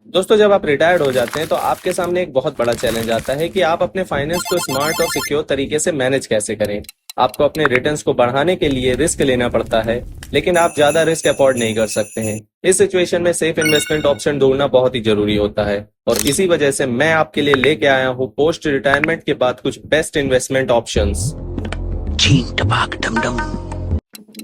दोस्तों, जब आप रिटायर्ड हो जाते हैं तो आपके सामने एक बहुत बड़ा चैलेंज आता है कि आप अपने फाइनेंस को स्मार्ट और सिक्योर तरीके से मैनेज कैसे करें। आपको अपने रिटर्न्स को बढ़ाने के लिए रिस्क लेना पड़ता है, लेकिन आप ज्यादा रिस्क अफोर्ड नहीं कर सकते हैं। इस सिचुएशन में सेफ इन्वेस्टमेंट ऑप्शन ढूंढना बहुत ही जरूरी होता है, और इसी वजह से मैं आपके लिए लेके आया हूँ पोस्ट रिटायरमेंट के बाद कुछ बेस्ट इन्वेस्टमेंट ऑप्शंस। चीन टपाक डम डम।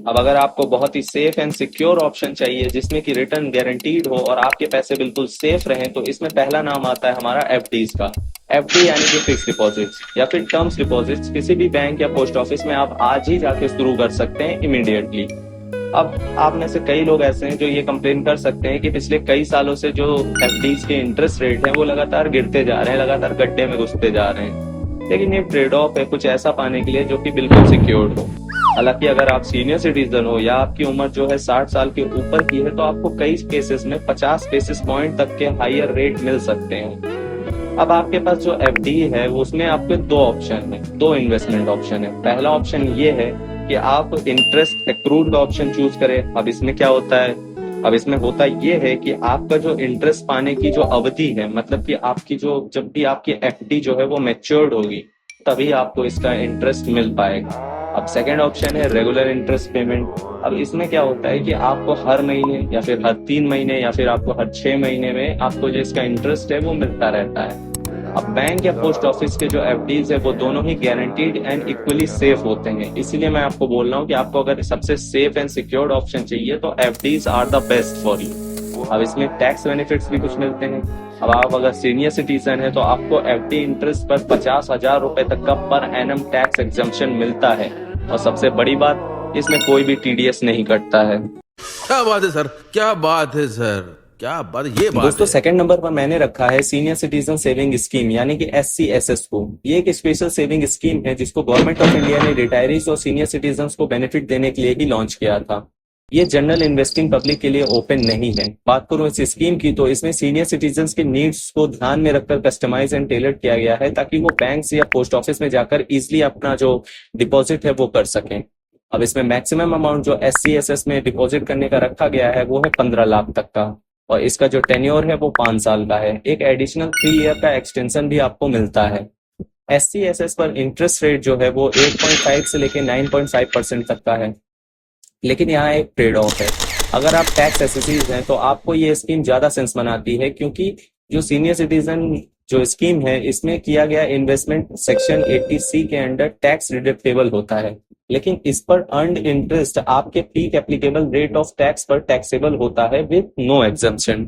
अब अगर आपको बहुत ही सेफ एंड सिक्योर ऑप्शन चाहिए जिसमें कि रिटर्न गारंटीड हो और आपके पैसे बिल्कुल सेफ रहें, तो इसमें पहला नाम आता है हमारा एफडीज का। एफडी यानी कि फिक्स डिपॉजिट्स या फिर टर्म्स डिपॉजिट्स। किसी भी बैंक या पोस्ट ऑफिस में आप आज ही जाके शुरू कर सकते हैं इमीडिएटली। अब आप में से कई लोग ऐसे हैं जो ये कंप्लेन कर सकते हैं कि पिछले कई सालों से जो एफडीज के इंटरेस्ट रेट है वो लगातार गिरते जा रहे हैं, लगातार गड्ढे में घुसते जा रहे हैं। लेकिन ये ट्रेड ऑफ है कुछ ऐसा पाने के लिए जो कि बिल्कुल सिक्योर्ड हो। हालांकि अगर आप सीनियर सिटीजन हो या आपकी उम्र जो है 60 साल के ऊपर की है, तो आपको कई केसेस में 50 बेसिस पॉइंट तक के हायर रेट मिल सकते हैं। अब आपके पास जो एफडी है उसमें आपके दो ऑप्शन है, दो इन्वेस्टमेंट ऑप्शन है। पहला ऑप्शन ये है कि आप इंटरेस्ट एक्रूड का ऑप्शन चूज करें। अब इसमें क्या होता है, अब इसमें होता ये है कि आपका जो इंटरेस्ट पाने की जो अवधि है, मतलब कि आपकी जो जब भी आपकी एफडी जो है वो मैच्योर्ड होगी तभी आपको इसका इंटरेस्ट मिल पाएगा। अब सेकेंड ऑप्शन है रेगुलर इंटरेस्ट पेमेंट। अब इसमें क्या होता है कि आपको हर महीने या फिर हर 3 महीने या फिर आपको हर 6 महीने में आपको जो इसका इंटरेस्ट है वो मिलता रहता है। अब बैंक या पोस्ट ऑफिस के जो एफडीज है वो दोनों ही गारंटीड एंड इक्वली सेफ होते हैं। इसीलिए मैं आपको बोल रहा हूँ कि आपको अगर सबसे सेफ एंड सिक्योर्ड ऑप्शन चाहिए तो FDs are the best for you. अब इसमें टैक्स बेनिफिट्स भी कुछ मिलते हैं। अब आप अगर सीनियर सिटीजन है तो आपको एफडी इंटरेस्ट पर 50,000 रुपए तक का पर एनम टैक्स एग्जम्पशन मिलता है, और सबसे बड़ी बात इसमें कोई भी टीडीएस नहीं कटता है। क्या बात है सर, क्या बात है सर, क्या बात, ये बात दोस्तों, है। सेकंड नंबर पर मैंने रखा है सीनियर सिटीजन सेविंग स्कीम यानी कि SCSS को। ये एक स्पेशल सेविंग स्कीम है जिसको गवर्नमेंट ऑफ इंडिया ने रिटायरीज और सीनियर सिटीजन को बेनिफिट देने के लिए ही लॉन्च किया था। ये जनरल इन्वेस्टिंग पब्लिक के लिए ओपन नहीं है। बात करूं इस स्कीम की तो इसमें सीनियर सिटीजन के नीड्स को ध्यान में रखकर कस्टमाइज एंड टेलर्ड किया गया है ताकि वो बैंक्स या पोस्ट ऑफिस में जाकर इजिली अपना जो डिपॉजिट है वो कर सकें। अब इसमें मैक्सिमम अमाउंट जो SCSS में डिपॉजिट करने का रखा गया है वो है 15 लाख तक का, और इसका जो टेन्योर है वो 5 साल का है। एक एडिशनल 3 ईयर का एक्सटेंशन भी आपको मिलता है। SCSS पर इंटरेस्ट रेट जो है वो 8.5 से लेके 9.5% तक का है। लेकिन यहाँ एक ट्रेड ऑफ है। अगर आप टैक्स एसेसीज हैं तो आपको ये स्कीम ज्यादा सेंस बनाती है, क्योंकि जो सीनियर सिटीजन जो स्कीम है इसमें किया गया इन्वेस्टमेंट सेक्शन 80C के अंडर टैक्स डिडक्टेबल होता है, लेकिन इस पर अर्न्ड इंटरेस्ट आपके peak applicable rate of tax पर टैक्सेबल होता है विद नो एग्जम्पशन।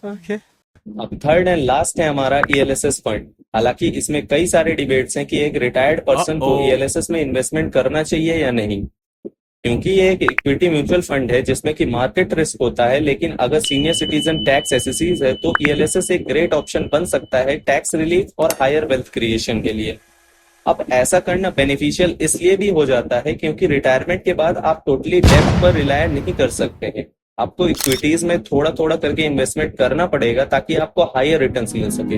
अब थर्ड एंड लास्ट है हमारा ELSS फंड। हालांकि इसमें कई सारे डिबेट्स हैं कि एक रिटायर्ड पर्सन को ELSS में इन्वेस्टमेंट करना चाहिए या नहीं, क्योंकि ये एक इक्विटी म्यूचुअल फंड है जिसमें कि मार्केट रिस्क होता है। लेकिन अगर सीनियर सिटीजन टैक्स एसेसीज है तो ELSS एक ग्रेट ऑप्शन बन सकता है टैक्स रिलीफ और हायर वेल्थ क्रिएशन के लिए। अब ऐसा करना बेनिफिशियल इसलिए भी हो जाता है क्योंकि रिटायरमेंट के बाद आप टोटली डेब्ट पर रिलाय नहीं कर सकते हैं। आपको इक्विटीज में थोड़ा थोड़ा करके इन्वेस्टमेंट करना पड़ेगा ताकि आपको हायर रिटर्न्स मिल सके,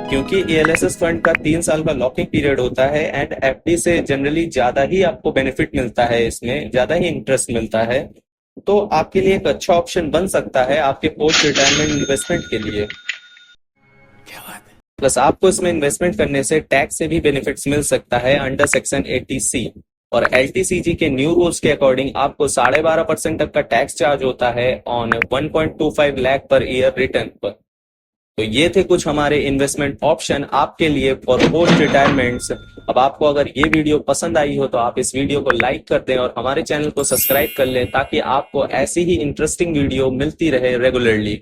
क्योंकि ELSS फंड का 3 साल का लॉकिंग पीरियड होता है एंड एफडी से जनरली ज्यादा ही आपको बेनिफिट मिलता है, इसमें ज्यादा ही इंटरेस्ट मिलता है। तो आपके लिए एक अच्छा ऑप्शन बन सकता है आपके पोस्ट रिटायरमेंट इन्वेस्टमेंट के लिए। प्लस आपको इसमें इन्वेस्टमेंट करने से टैक्स से भी बेनिफिट्स मिल सकता है अंडर सेक्शन 80C, और LTCG के न्यू रूल्स के अकॉर्डिंग आपको 12.5% तक का टैक्स चार्ज होता है on 1.25 lakh per year return पर। तो ये थे कुछ हमारे इन्वेस्टमेंट ऑप्शन आपके लिए फॉर पोस्ट रिटायरमेंट्स। अब आपको अगर ये वीडियो पसंद आई हो तो आप इस वीडियो को लाइक कर दें और हमारे चैनल को सब्सक्राइब कर लें ताकि आपको ऐसी ही इंटरेस्टिंग वीडियो मिलती रहे रेगुलरली।